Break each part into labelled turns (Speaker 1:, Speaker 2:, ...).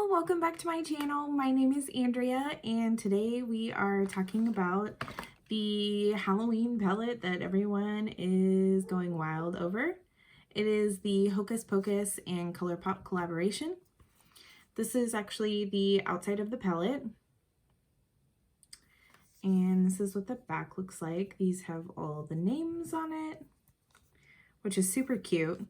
Speaker 1: Hello, welcome back to my channel. My name is Andrea and today we are talking about the Halloween palette that everyone is going wild over. It is the Hocus Pocus and Colourpop collaboration. This is actually the outside of the palette. And this is what the back looks like. These have all the names on it, which is super cute.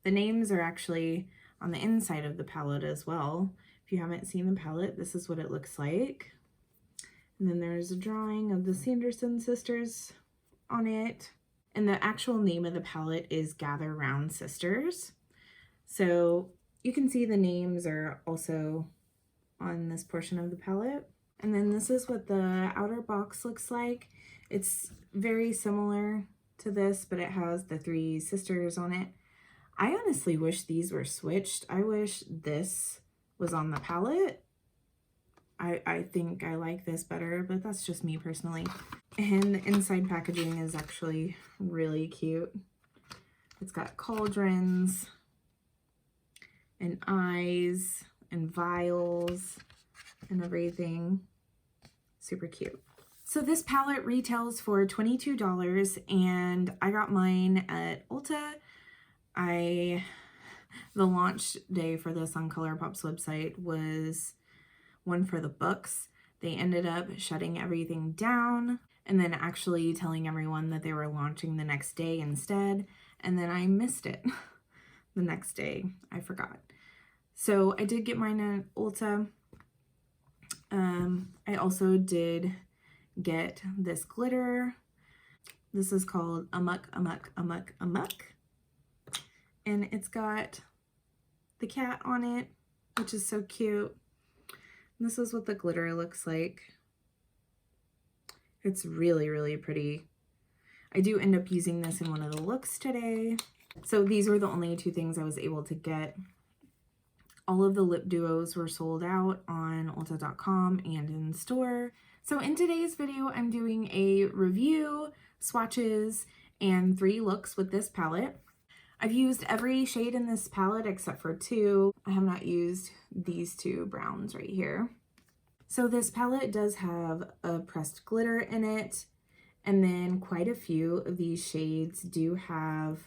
Speaker 1: The names are actually on the inside of the palette as well. If you haven't seen the palette, this is what it looks like. And then there's a drawing of the Sanderson sisters on it. And the actual name of the palette is Gather Round Sisters. So you can see the names are also on this portion of the palette. And then this is what the outer box looks like. It's very similar to this, but it has the three sisters on it. I honestly wish these were switched. I wish this was on the palette. I think I like this better, but that's just me personally. And the inside packaging is actually really cute. It's got cauldrons and eyes and vials and everything. Super cute. So this palette retails for $22 and I got mine at Ulta. The launch day for this on Colourpop's website was one for the books. They ended up shutting everything down and then actually telling everyone that they were launching the next day instead. And then I missed it the next day. I forgot. So I did get mine at Ulta. I also did get this glitter. This is called Amok, Amok, Amok, Amok. And it's got the cat on it, which is so cute. And this is what the glitter looks like. It's really, really pretty. I do end up using this in one of the looks today. So these were the only two things I was able to get. All of the lip duos were sold out on Ulta.com and in store. So in today's video, I'm doing a review, swatches, and 3 looks with this palette. I've used every shade in this palette except for 2. I have not used these 2 browns right here. So this palette does have a pressed glitter in it, and then quite a few of these shades do have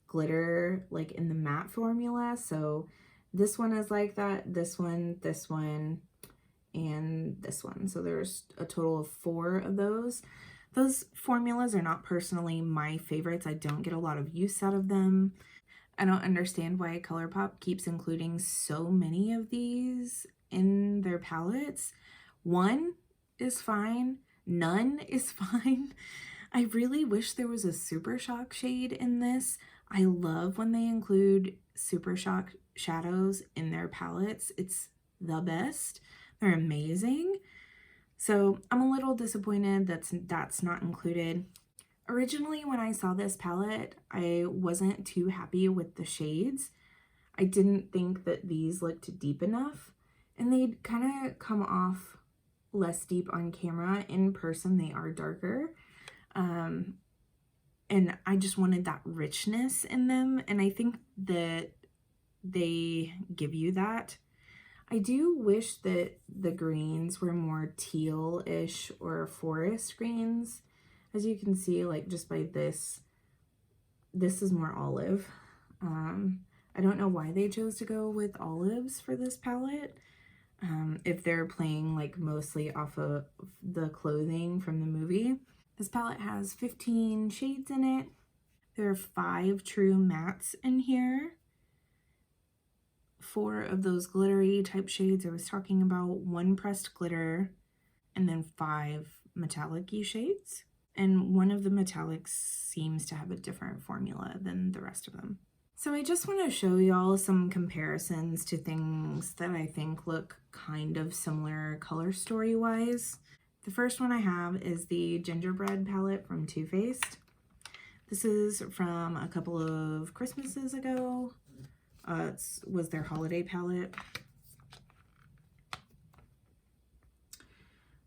Speaker 1: glitter like in the matte formula. So this one is like that, this one, and this one. So there's a total of 4 of those. Those formulas are not personally my favorites. I don't get a lot of use out of them. I don't understand why Colourpop keeps including so many of these in their palettes. 1 is fine. None is fine. I really wish there was a Super Shock shade in this. I love when they include Super Shock shadows in their palettes. It's the best. They're amazing. So I'm a little disappointed that's not included. Originally, when I saw this palette, I wasn't too happy with the shades. I didn't think that these looked deep enough, and they'd kind of come off less deep on camera. In person, they are darker. And I just wanted that richness in them, and I think that they give you that. I do wish that the greens were more teal-ish or forest greens. As you can see, like just by this is more olive. I don't know why they chose to go with olives for this palette. If they're playing like mostly off of the clothing from the movie. This palette has 15 shades in it. There are 5 true mattes in here. 4 of those glittery type shades I was talking about, 1 pressed glitter, and then 5 metallic-y shades. And one of the metallics seems to have a different formula than the rest of them. So I just want to show y'all some comparisons to things that I think look kind of similar color story-wise. The first one I have is the Gingerbread palette from Too Faced. This is from a couple of Christmases ago. It was their holiday palette.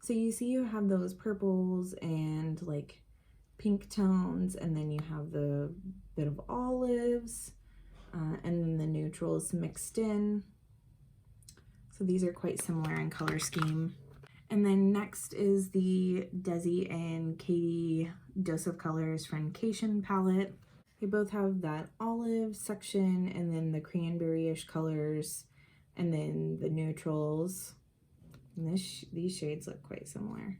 Speaker 1: So you see you have those purples and like pink tones, and then you have the bit of olives, and then the neutrals mixed in. So these are quite similar in color scheme. And then next is the Desi and Katie Dose of Colors Friendcation palette. They both have that olive section and then the cranberry-ish colors and then the neutrals. And these shades look quite similar.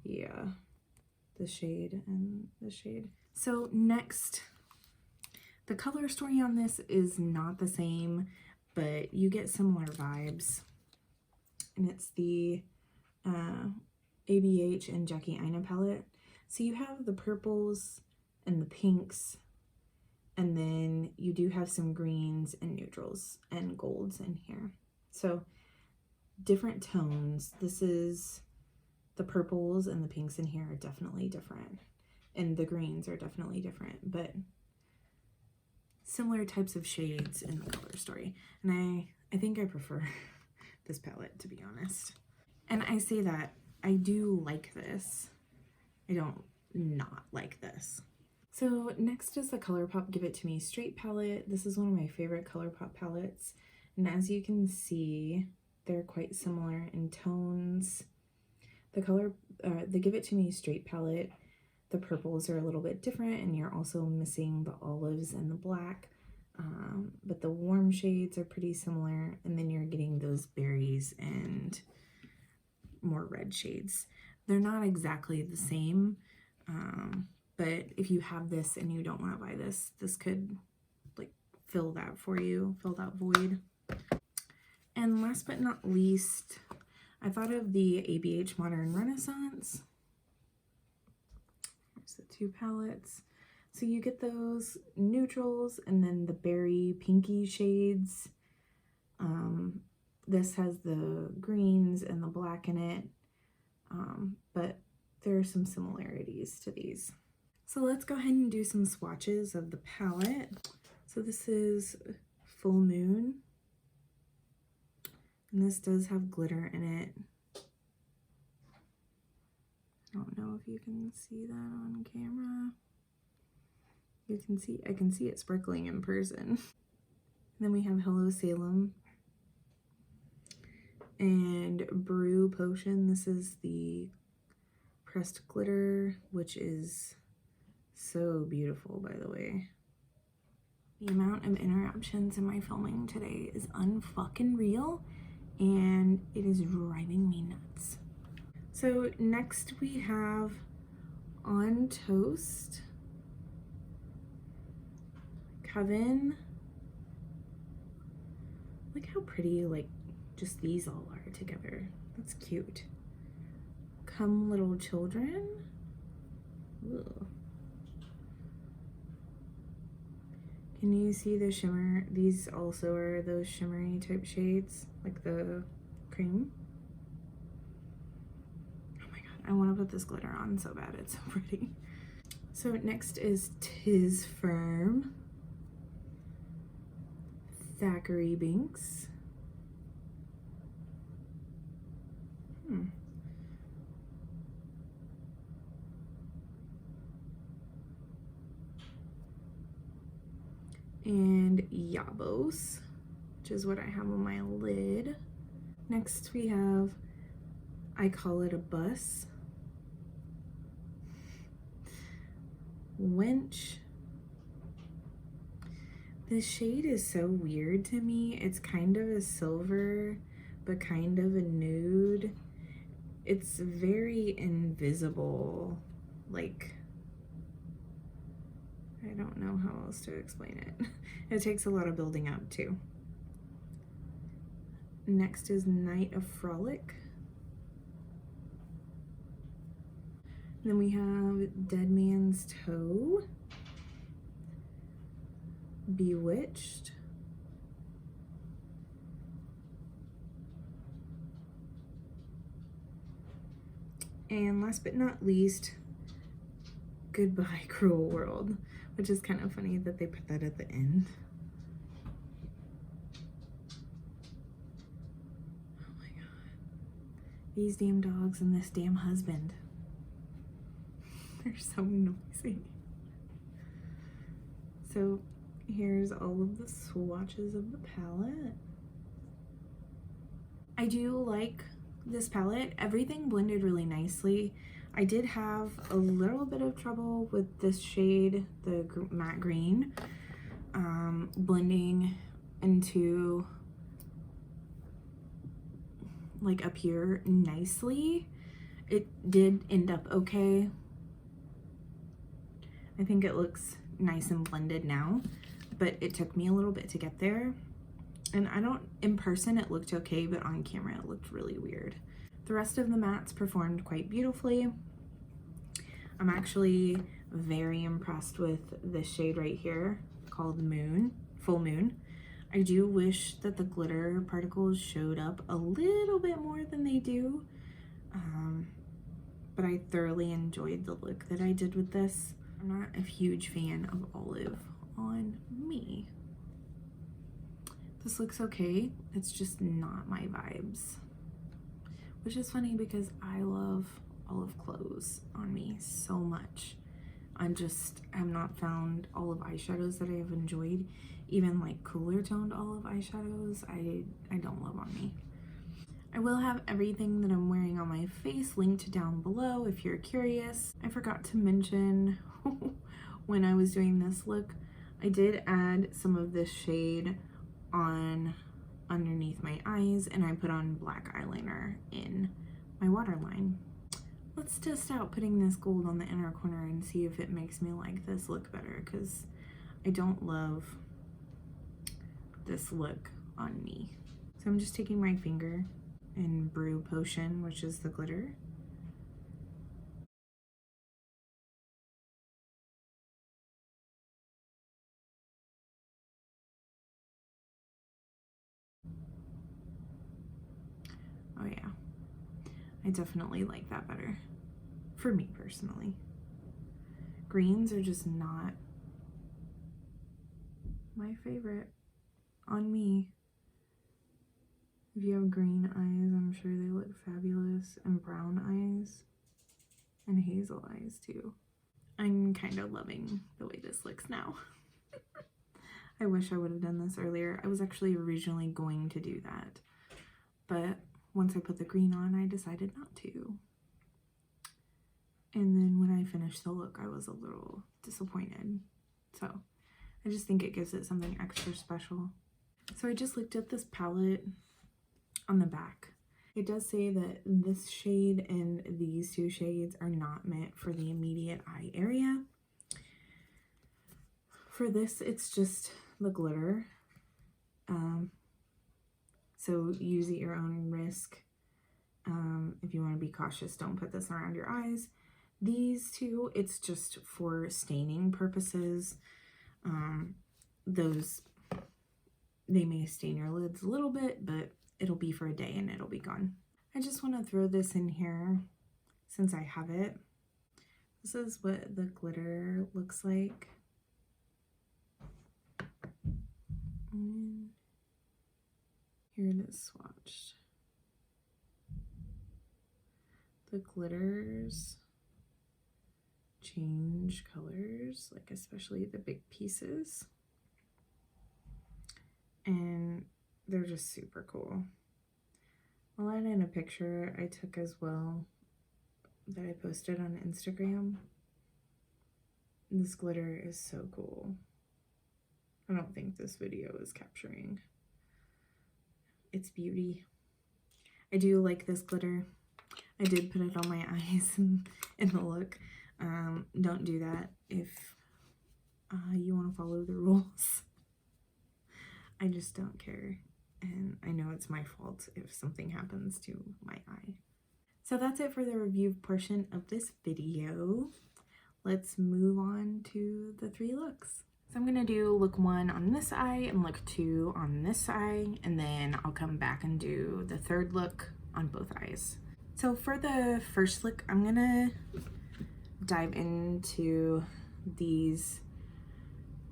Speaker 1: Yeah, the shade and the shade. So next, the color story on this is not the same, but you get similar vibes. And it's the ABH and Jackie Aina palette. So you have the purples and the pinks, and then you do have some greens and neutrals and golds in here. So different tones. This is the purples and the pinks in here are definitely different, and the greens are definitely different, but similar types of shades in the color story. And I think I prefer this palette, to be honest. And I say that I do like this. I don't not like this. So next is the Colourpop Give It To Me Straight palette. This is one of my favorite Colourpop palettes. And as you can see, they're quite similar in tones. The Give It To Me Straight palette, the purples are a little bit different, and you're also missing the olives and the black. But the warm shades are pretty similar, and then you're getting those berries and more red shades. They're not exactly the same, but if you have this and you don't want to buy this, this could like fill that for you, fill that void. And last but not least, I thought of the ABH Modern Renaissance. There's the two palettes. So you get those neutrals and then the berry pinky shades. This has the greens and the black in it, but there are some similarities to these. So let's go ahead and do some swatches of the palette. So this is Full Moon, and this does have glitter in it. I don't know if you can see that on camera. You can see, I can see it sparkling in person. Then we have Hello Salem and Brew Potion. This is the pressed glitter, which is so beautiful, by the way. The amount of interruptions in my filming today is unfucking real, and it is driving me nuts. So next we have On Toast, Coven. Look how pretty, like, just these all are together. That's cute. Come Little Children. Ooh. Can you see the shimmer? These also are those shimmery type shades, like the cream. Oh my god, I want to put this glitter on so bad. It's so pretty. So next is Tis Firm, Thackeray Binks. And Yabos, which is what I have on my lid. Next we have I Call It a Bus, Wench. This shade is so weird to me. It's kind of a silver, but kind of a nude. It's very invisible, like, I don't know how else to explain it. It takes a lot of building up too. Next is Night of Frolic. Then we have Dead Man's Toe, Bewitched, and last but not least, Goodbye Cruel World, which is kind of funny that they put that at the end. Oh my god. These damn dogs and this damn husband. They're so noisy. So here's all of the swatches of the palette. I do like this palette. Everything blended really nicely. I did have a little bit of trouble with this shade, the matte green, blending into like up here nicely. It did end up okay. I think it looks nice and blended now, but it took me a little bit to get there. And in person it looked okay, but on camera it looked really weird. The rest of the mattes performed quite beautifully. I'm actually very impressed with this shade right here called Full Moon. I do wish that the glitter particles showed up a little bit more than they do, but I thoroughly enjoyed the look that I did with this. I'm not a huge fan of olive on me. This looks okay, it's just not my vibes. Which is funny because I love olive clothes on me so much. I have not found olive eyeshadows that I have enjoyed. Even like cooler toned olive eyeshadows, I don't love on me. I will have everything that I'm wearing on my face linked down below if you're curious. I forgot to mention when I was doing this look, I did add some of this shade on underneath my eyes, and I put on black eyeliner in my waterline. Let's test out putting this gold on the inner corner and see if it makes me like this look better, because I don't love this look on me. So I'm just taking my finger and Brew Potion, which is the glitter. Oh yeah, I definitely like that better, for me personally. Greens are just not my favorite on me. If you have green eyes, I'm sure they look fabulous, and brown eyes, and hazel eyes too. I'm kind of loving the way this looks now. I wish I would have done this earlier. I was actually originally going to do that, but once I put the green on, I decided not to. And then when I finished the look, I was a little disappointed. So I just think it gives it something extra special. So I just looked at this palette on the back. It does say that this shade and these two shades are not meant for the immediate eye area. For this, it's just the glitter. So use at your own risk. If you want to be cautious, don't put this around your eyes. These two, it's just for staining purposes. They may stain your lids a little bit, but it'll be for a day and it'll be gone. I just want to throw this in here since I have it. This is what the glitter looks like. And here it is swatched. The glitters change colors, like especially the big pieces. And they're just super cool. I'll add in a picture I took as well that I posted on Instagram. This glitter is so cool. I don't think this video is capturing its beauty. I do like this glitter. I did put it on my eyes in the look. Don't do that if you want to follow the rules. I just don't care. And I know it's my fault if something happens to my eye. So that's it for the review portion of this video. Let's move on to the 3 looks. So I'm gonna do look 1 on this eye and look 2 on this eye, and then I'll come back and do the 3rd look on both eyes. So for the first look, I'm gonna dive into these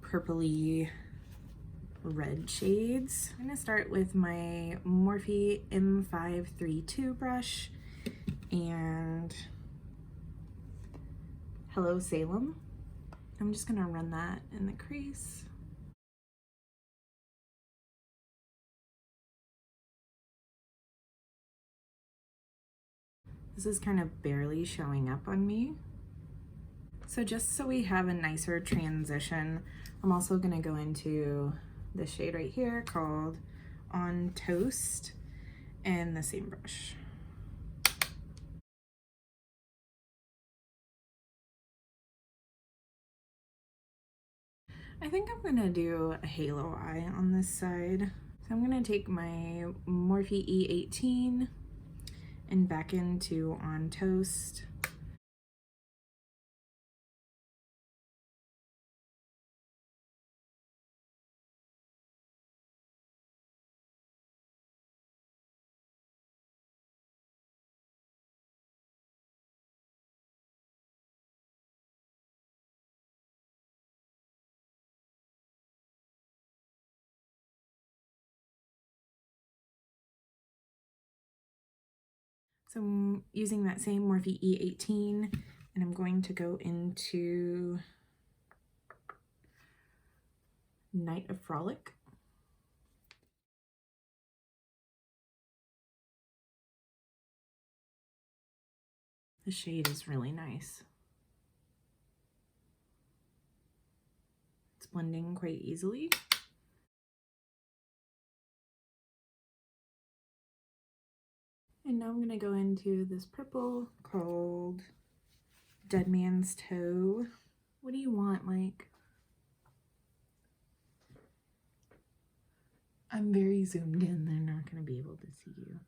Speaker 1: purpley red shades. I'm gonna start with my Morphe M532 brush and Hello Salem. I'm just gonna run that in the crease. This is kind of barely showing up on me. So just so we have a nicer transition, I'm also gonna go into the shade right here called On Toast and the same brush. I think I'm gonna do a halo eye on this side. So I'm gonna take my Morphe E18 and back into On Toast. So I'm using that same Morphe E18 and I'm going to go into Night of Frolic. The shade is really nice. It's blending quite easily. And now I'm gonna go into this purple called Dead Man's Toe. What do you want, Mike? I'm very zoomed in. They're not gonna be able to see you.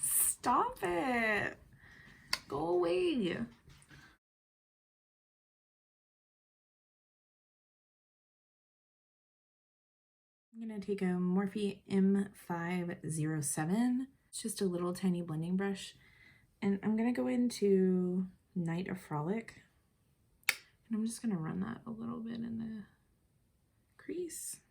Speaker 1: Stop it. Go away. I'm gonna take a Morphe M507. It's just a little tiny blending brush. And I'm gonna go into Night of Frolic. And I'm just gonna run that a little bit in the crease.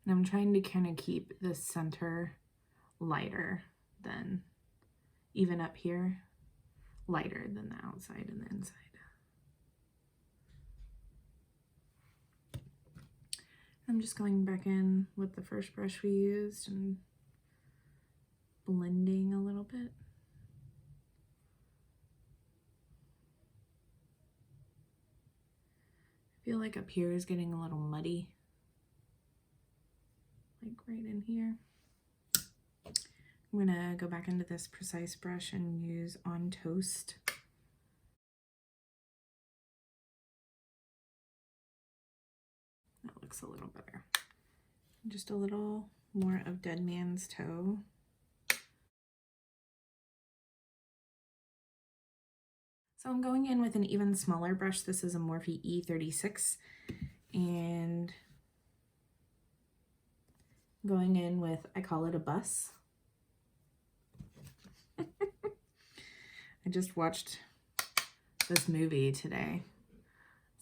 Speaker 1: And I'm trying to kind of keep the center lighter than, even up here, lighter than the outside and the inside. I'm just going back in with the first brush we used and blending a little bit. I feel like up here is getting a little muddy, like right in here. I'm gonna go back into this precise brush and use On Toast. That looks a little better. Just a little more of Dead Man's Toe. So I'm going in with an even smaller brush. This is a Morphe E36 and going in with, I call it a bus. I just watched this movie today,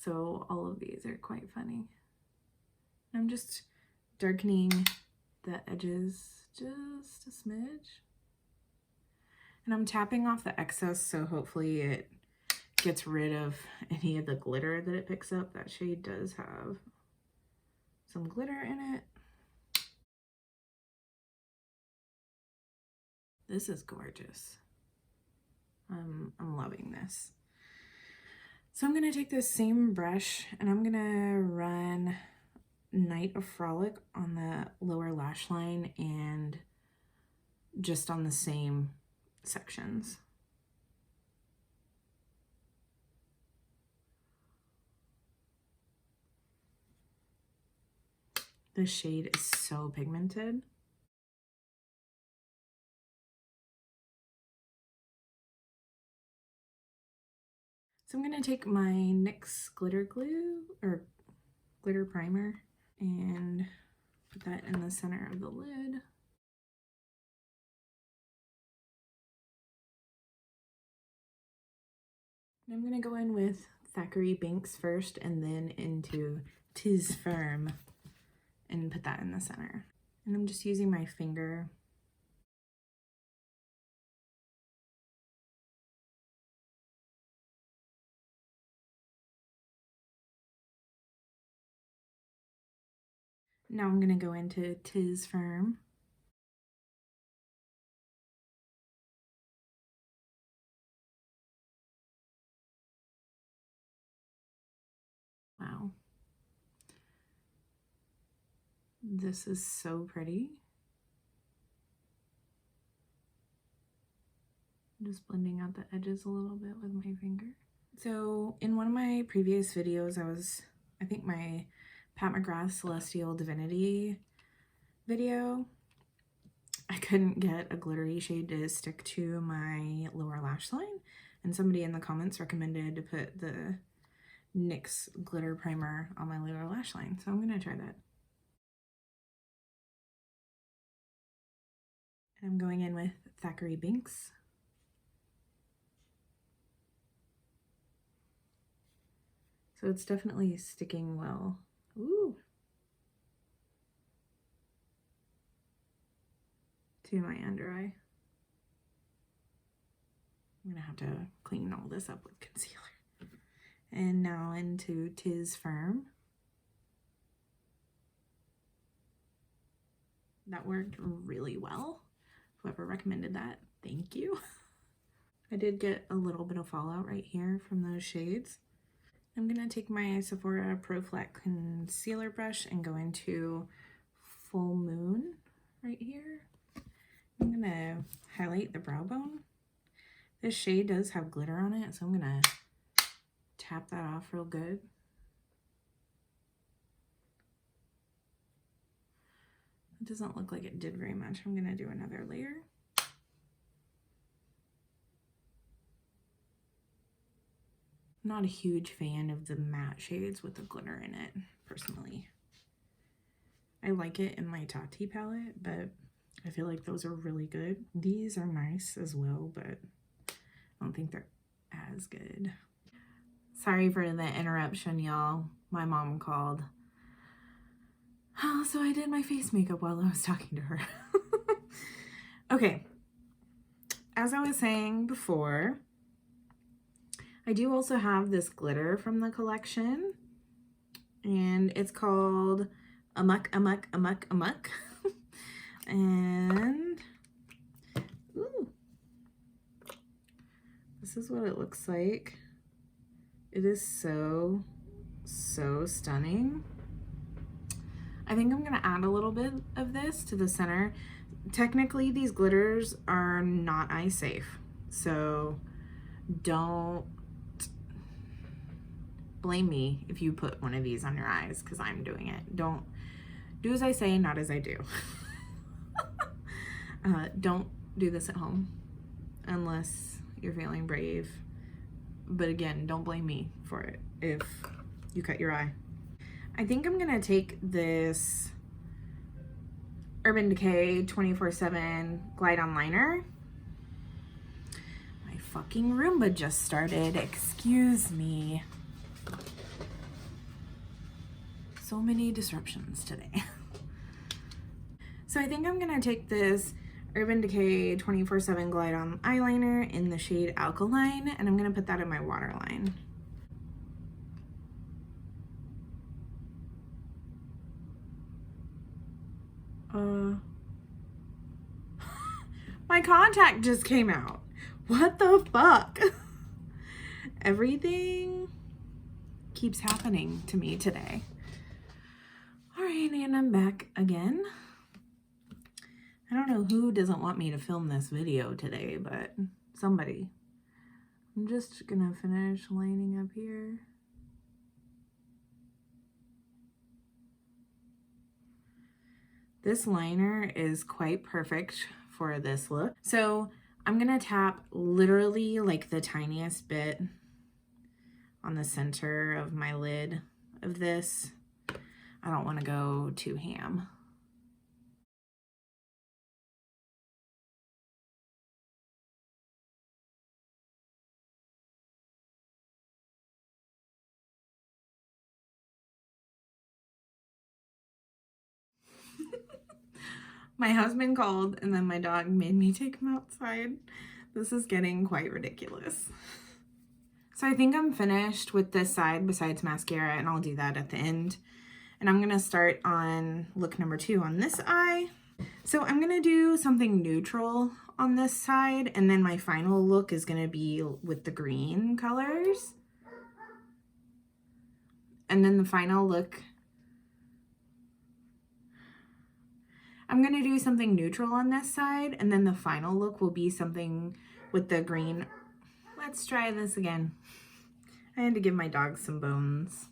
Speaker 1: so all of these are quite funny. I'm just darkening the edges just a smidge. And I'm tapping off the excess, so hopefully it gets rid of any of the glitter that it picks up. That shade does have some glitter in it. This is gorgeous. I'm loving this. So I'm gonna take this same brush and I'm gonna run Night of Frolic on the lower lash line and just on the same sections. This shade is so pigmented. So I'm gonna take my NYX glitter glue or glitter primer and put that in the center of the lid. And I'm gonna go in with Thackeray Binks first and then into Tis Firm and put that in the center. And I'm just using my finger. Now I'm going to go into Tis Firm. Wow. This is so pretty. I'm just blending out the edges a little bit with my finger. So in one of my previous videos, I think my Pat McGrath Celestial Divinity video, I couldn't get a glittery shade to stick to my lower lash line, and somebody in the comments recommended to put the NYX Glitter Primer on my lower lash line, so I'm gonna try that. And I'm going in with Thackeray Binks. So it's definitely sticking well. Ooh. To my under eye. I'm gonna have to clean all this up with concealer. And now into Tis Firm. That worked really well. Whoever recommended that, thank you. I did get a little bit of fallout right here from those shades. I'm gonna take my Sephora Pro Flat Concealer brush and go into Full Moon right here. I'm gonna highlight the brow bone. This shade does have glitter on it, so I'm gonna tap that off real good. It doesn't look like it did very much. I'm gonna do another layer. I'm not a huge fan of the matte shades with the glitter in it, personally. I like it in my Tati palette, but I feel like those are really good. These are nice as well, but I don't think they're as good. Sorry for the interruption, y'all. My mom called. So I did my face makeup while I was talking to her. Okay. As I was saying before, I do also have this glitter from the collection, and it's called Amok, Amok, Amok, Amok. And ooh, this is what it looks like. It is so stunning. I think I'm gonna add a little bit of this to the center. Technically, these glitters are not eye safe, so don't blame me if you put one of these on your eyes, because I'm doing it. Don't do as I say, not as I do. Don't do this at home unless you're feeling brave. But again, don't blame me for it if you cut your eye. I think I'm gonna take this Urban Decay 24/7 Glide On Liner. My fucking Roomba just started, excuse me. So many disruptions today. So I think I'm gonna take this Urban Decay 24/7 Glide On Eyeliner in the shade Alkaline, and I'm gonna put that in my waterline. My contact just came out. What the fuck? Everything keeps happening to me today. All right, and I'm back again. I don't know who doesn't want me to film this video today, but somebody. I'm just gonna finish lining up here. This liner is quite perfect for this look. So I'm gonna tap literally like the tiniest bit on the center of my lid of this. I don't want to go too ham. My husband called and then my dog made me take him outside. This is getting quite ridiculous. So I think I'm finished with this side besides mascara, and I'll do that at the end. And I'm gonna start on look number 2 on this eye. So I'm gonna do something neutral on this side, and then my final look is gonna be with the green colors. And then the final look, I'm gonna do something neutral on this side, and then the final look will be something with the green. Let's try this again. I had to give my dog some bones.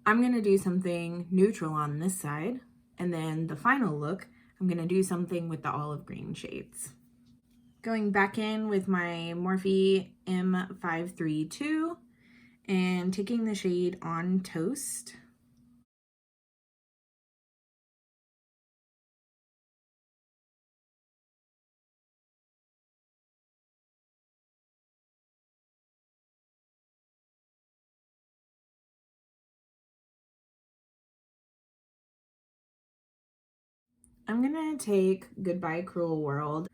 Speaker 1: I'm gonna do something neutral on this side, and then the final look, I'm gonna do something with the olive green shades. Going back in with my Morphe M532 and taking the shade On Toast. I'm gonna take Goodbye Cruel World.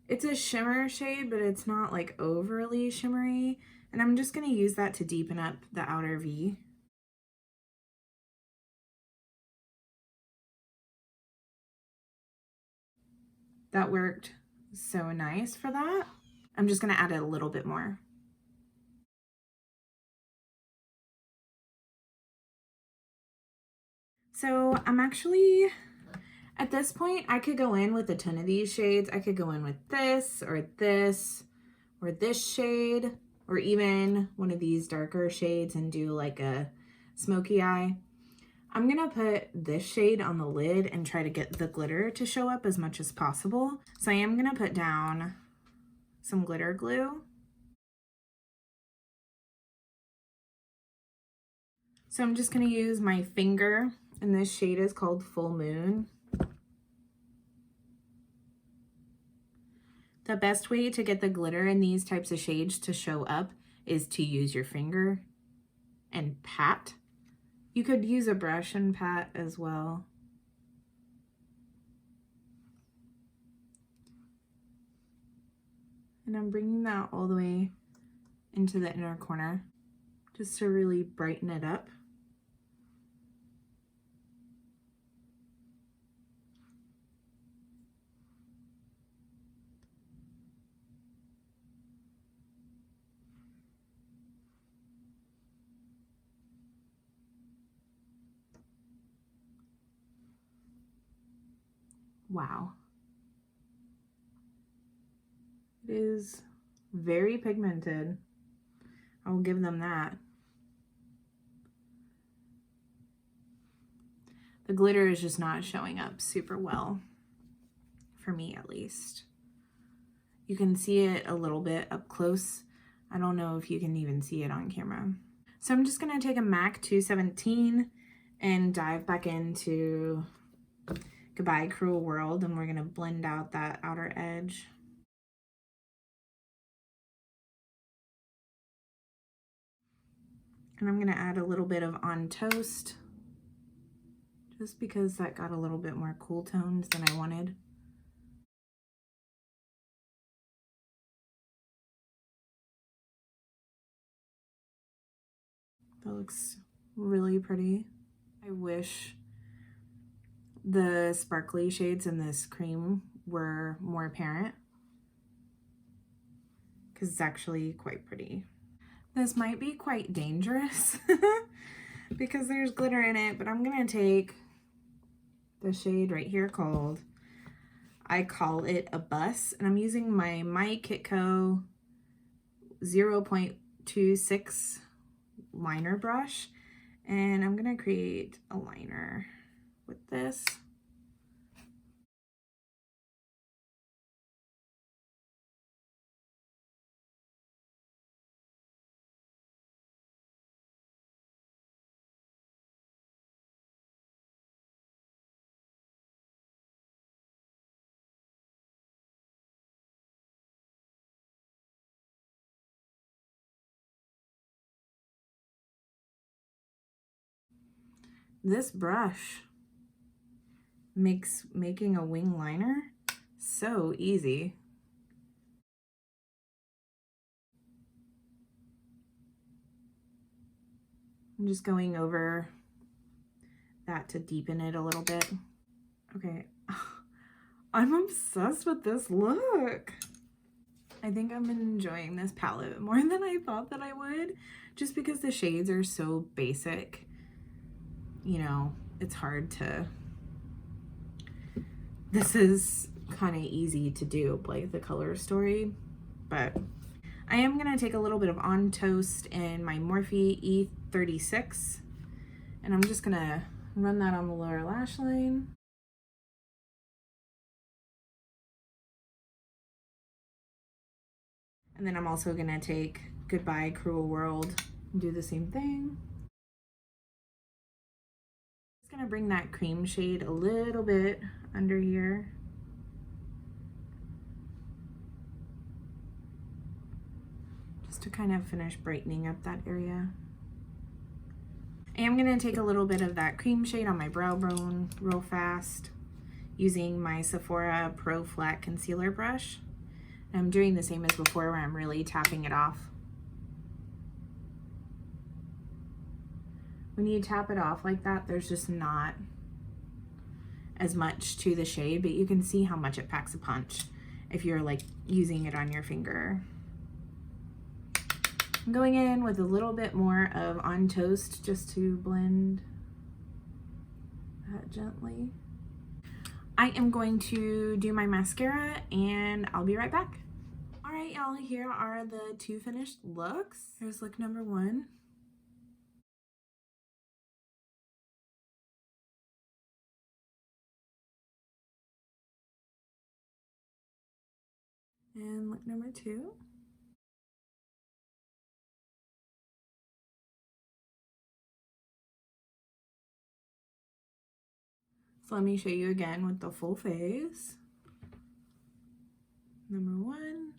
Speaker 1: It's a shimmer shade, but it's not like overly shimmery. And I'm just gonna use that to deepen up the outer V. That worked so nice for that. I'm just gonna add a little bit more. So I'm actually, at this point, I could go in with a ton of these shades. I could go in with this, or this shade, or even one of these darker shades and do like a smoky eye. I'm gonna put this shade on the lid and try to get the glitter to show up as much as possible. So I am gonna put down some glitter glue. So I'm just gonna use my finger, and this shade is called Full Moon. The best way to get the glitter in these types of shades to show up is to use your finger and pat. You could use a brush and pat as well. And I'm bringing that all the way into the inner corner just to really brighten it up. Wow. It is very pigmented. I will give them that. The glitter is just not showing up super well, for me at least. You can see it a little bit up close. I don't know if you can even see it on camera. So I'm just gonna take a MAC 217 and dive back into Goodbye Cruel World, and we're gonna blend out that outer edge. And I'm gonna add a little bit of On Toast, just because that got a little bit more cool tones than I wanted. That looks really pretty. I wish the sparkly shades in this cream were more apparent, because it's actually quite pretty. This might be quite dangerous because there's glitter in it, but I'm gonna take the shade right here called I Call It a Bus, and I'm using my Kitco 0.26 liner brush, and I'm gonna create a liner with this. This brush makes making a wing liner so easy. I'm just going over that to deepen it a little bit. Okay, I'm obsessed with this look. I think I'm enjoying this palette more than I thought that I would, just because the shades are so basic. You know, it's hard to, this is kind of easy to do, like the color story, but I am gonna take a little bit of On Toast in my Morphe E36, and I'm just gonna run that on the lower lash line. And then I'm also gonna take Goodbye Cruel World and do the same thing. Just gonna bring that cream shade a little bit under here. Just to kind of finish brightening up that area. I am gonna take a little bit of that cream shade on my brow bone real fast using my Sephora Pro Flat Concealer brush. I'm doing the same as before where I'm really tapping it off. When you tap it off like that, there's just not as much to the shade, but you can see how much it packs a punch if you're like using it on your finger. I'm going in with a little bit more of On Toast just to blend that gently. I am going to do my mascara and I'll be right back. All right, y'all, here are the two finished looks. Here's look number one. And look number two. So let me show you again with the full face. Number one.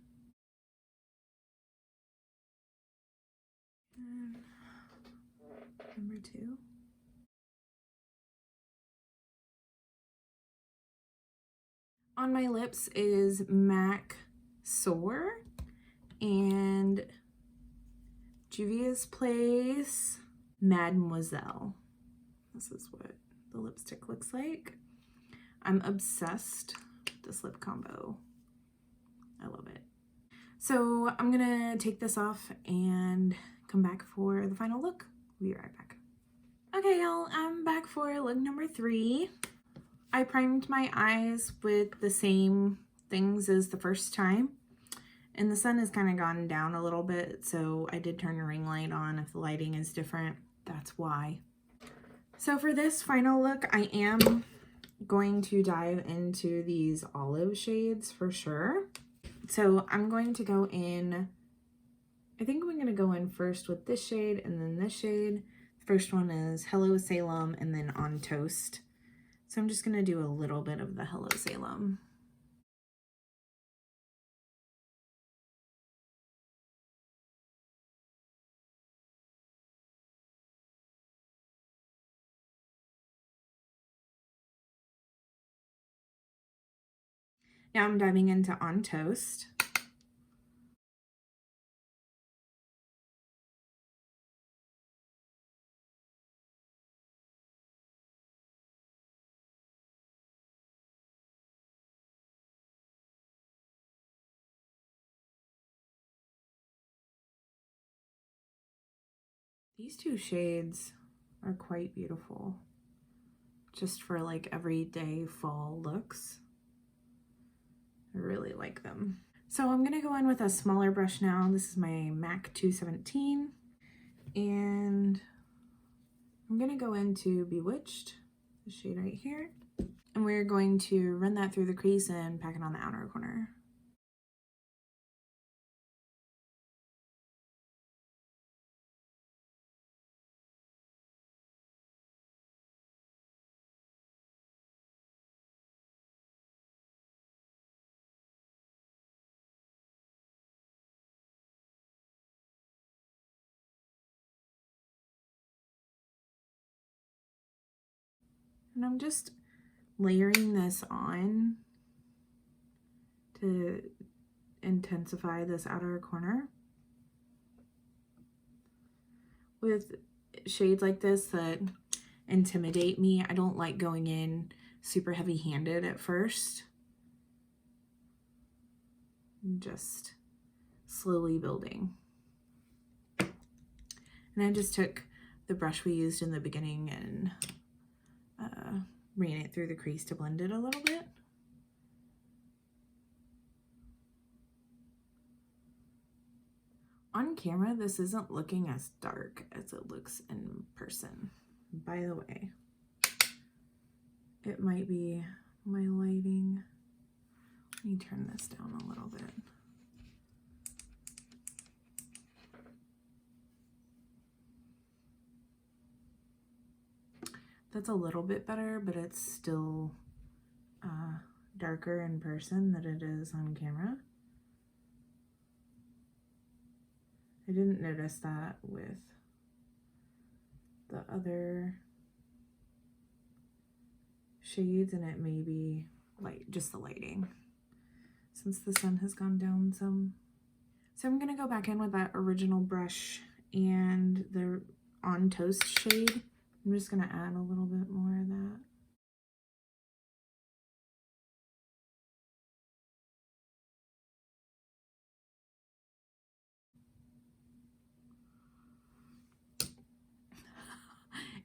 Speaker 1: And number two. On my lips is MAC Soar and Juvia's Place Mademoiselle. This is what the lipstick looks like. I'm obsessed with this lip combo. I love it. So I'm gonna take this off and come back for the final look. We'll be right back. Okay, y'all, I'm back for look number three. I primed my eyes with the same things as the first time, and the sun has kind of gone down a little bit, so I did turn a ring light on. If the lighting is different, that's why. So for this final look, I am going to dive into these olive shades for sure. So I'm going to go in, I think I'm going to go in first with this shade and then this shade. The first one is Hello Salem and then On Toast. So I'm just going to do a little bit of the Hello Salem. Now I'm diving into On Toast. These two shades are quite beautiful, just for like everyday fall looks. I really like them. So I'm gonna go in with a smaller brush now. This is my MAC 217, and I'm gonna go into Bewitched, the shade right here, and we're going to run that through the crease and pack it on the outer corner. And I'm just layering this on to intensify this outer corner. With shades like this that intimidate me, I don't like going in super heavy-handed at first. Just slowly building. And I just took the brush we used in the beginning and ran it through the crease to blend it a little bit. On camera, this isn't looking as dark as it looks in person. By the way, it might be my lighting. Let me turn this down a little bit. That's a little bit better, but it's still darker in person than it is on camera. I didn't notice that with the other shades, and it may be just the lighting since the sun has gone down some. So I'm gonna go back in with that original brush and the On Toast shade. I'm just gonna add a little bit more of that.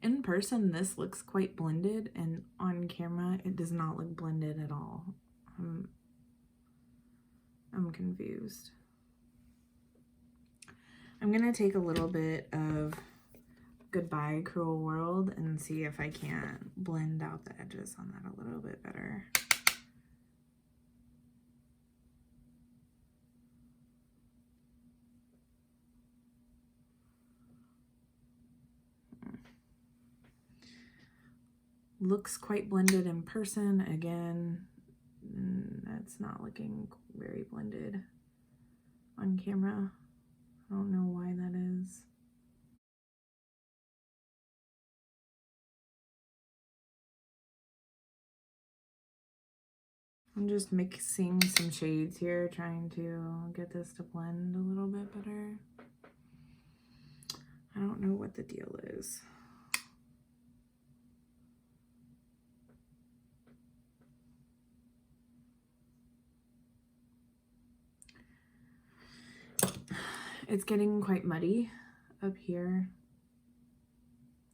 Speaker 1: In person, this looks quite blended, and on camera, it does not look blended at all. I'm confused. I'm gonna take a little bit of Goodbye Cruel World and see if I can't blend out the edges on that a little bit better. Looks quite blended in person. Again, that's not looking very blended on camera. I don't know why that is. I'm just mixing some shades here, trying to get this to blend a little bit better. I don't know what the deal is. It's getting quite muddy up here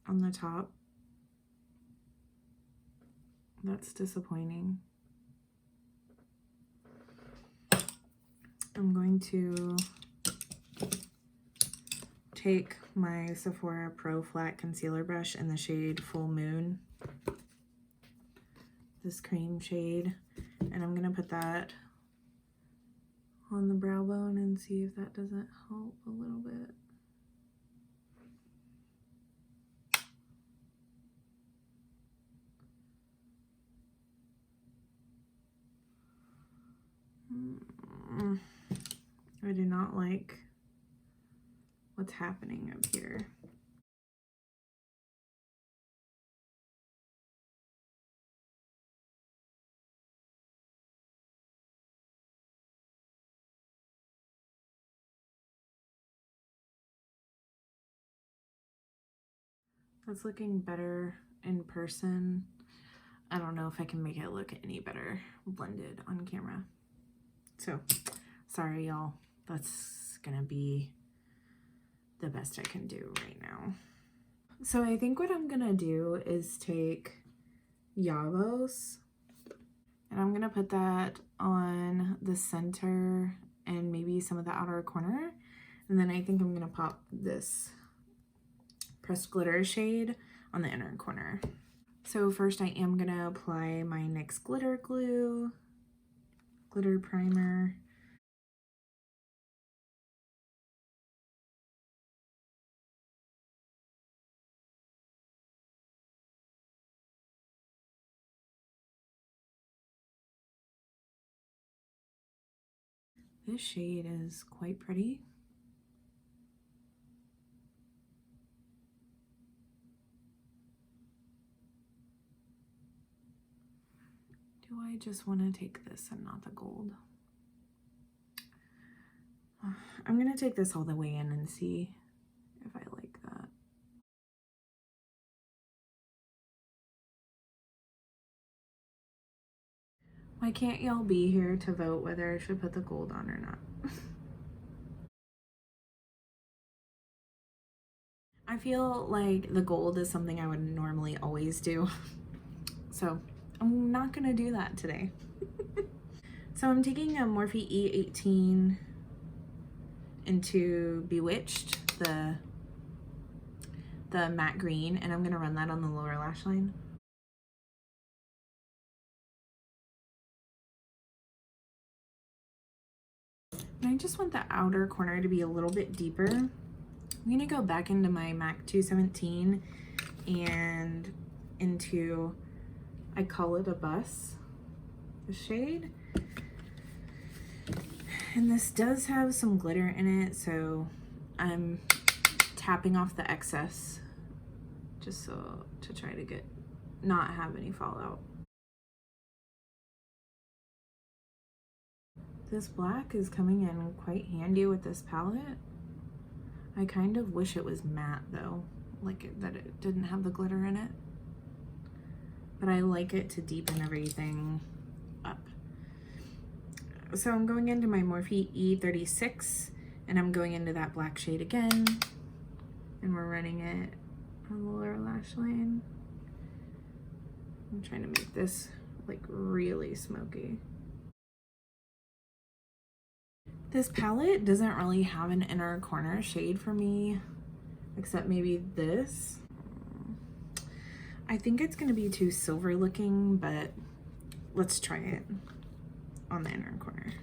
Speaker 1: on the top. That's disappointing. I'm going to take my Sephora Pro Flat Concealer Brush in the shade Full Moon, this cream shade, and I'm going to put that on the brow bone and see if that doesn't help a little bit. I do not like what's happening up here. That's looking better in person. I don't know if I can make it look any better blended on camera. So, sorry y'all. That's gonna be the best I can do right now. So I think what I'm gonna do is take Yavos, and I'm gonna put that on the center and maybe some of the outer corner. And then I think I'm gonna pop this pressed glitter shade on the inner corner. So first I am gonna apply my NYX Glitter Glitter Primer. This shade is quite pretty. I just want to take this and not the gold. I'm going to take this all the way in and see if I like that. Why can't y'all be here to vote whether I should put the gold on or not? I feel like the gold is something I would normally always do. So I'm not going to do that today. So I'm taking a Morphe E18 into Bewitched, the matte green, and I'm going to run that on the lower lash line. And I just want the outer corner to be a little bit deeper. I'm going to go back into my MAC 217 and into, I call it a bus, the shade. And this does have some glitter in it, so I'm tapping off the excess just so to try to not have any fallout. This black is coming in quite handy with this palette. I kind of wish it was matte though, that it didn't have the glitter in it. But I like it to deepen everything up. So I'm going into my Morphe E36 and I'm going into that black shade again. And we're running it on the lower lash line. I'm trying to make this like really smoky. This palette doesn't really have an inner corner shade for me, except maybe this. I think it's gonna be too silver looking, but let's try it on the inner corner.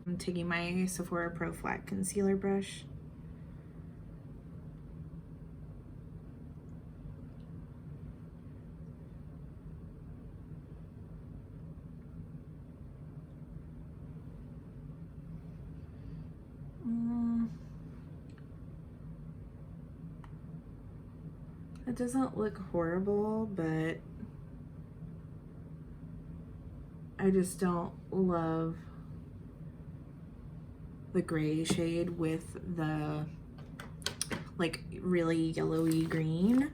Speaker 1: I'm taking my Sephora Pro Flat Concealer brush. It doesn't look horrible, but I just don't love the gray shade with the like really yellowy green.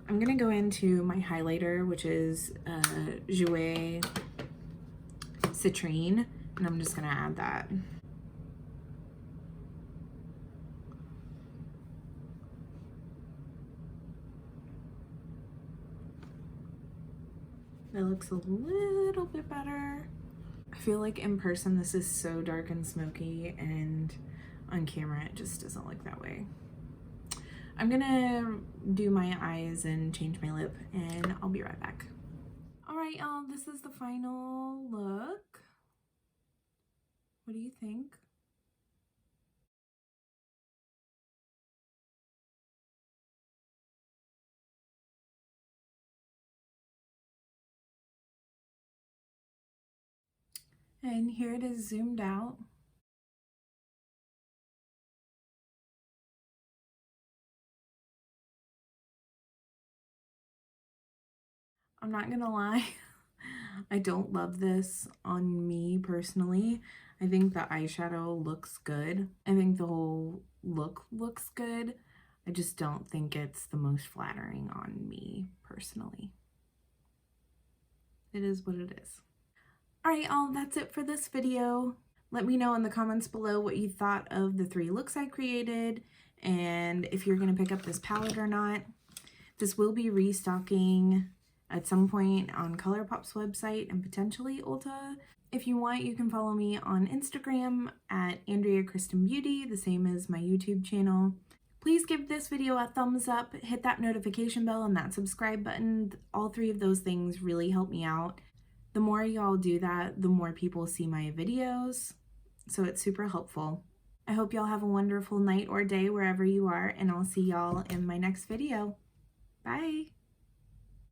Speaker 1: I'm gonna go into my highlighter, which is Jouer Citrine, and I'm just gonna add that. That looks a little bit better. I feel like in person this is so dark and smoky, and on camera it just doesn't look that way. I'm gonna do my eyes and change my lip, and I'll be right back. All right, y'all, this is the final look. What do you think? And here it is zoomed out. I'm not gonna lie, I don't love this on me personally. I think the eyeshadow looks good. I think the whole look looks good. I just don't think it's the most flattering on me personally. It is what it is. Alright, y'all, that's it for this video. Let me know in the comments below what you thought of the 3 looks I created and if you're going to pick up this palette or not. This will be restocking at some point on Colourpop's website and potentially Ulta. If you want, you can follow me on Instagram at Andrea Kristen Beauty, the same as my YouTube channel. Please give this video a thumbs up, hit that notification bell and that subscribe button. All 3 of those things really help me out. The more y'all do that, the more people see my videos, so it's super helpful. I hope y'all have a wonderful night or day wherever you are, and I'll see y'all in my next video. Bye!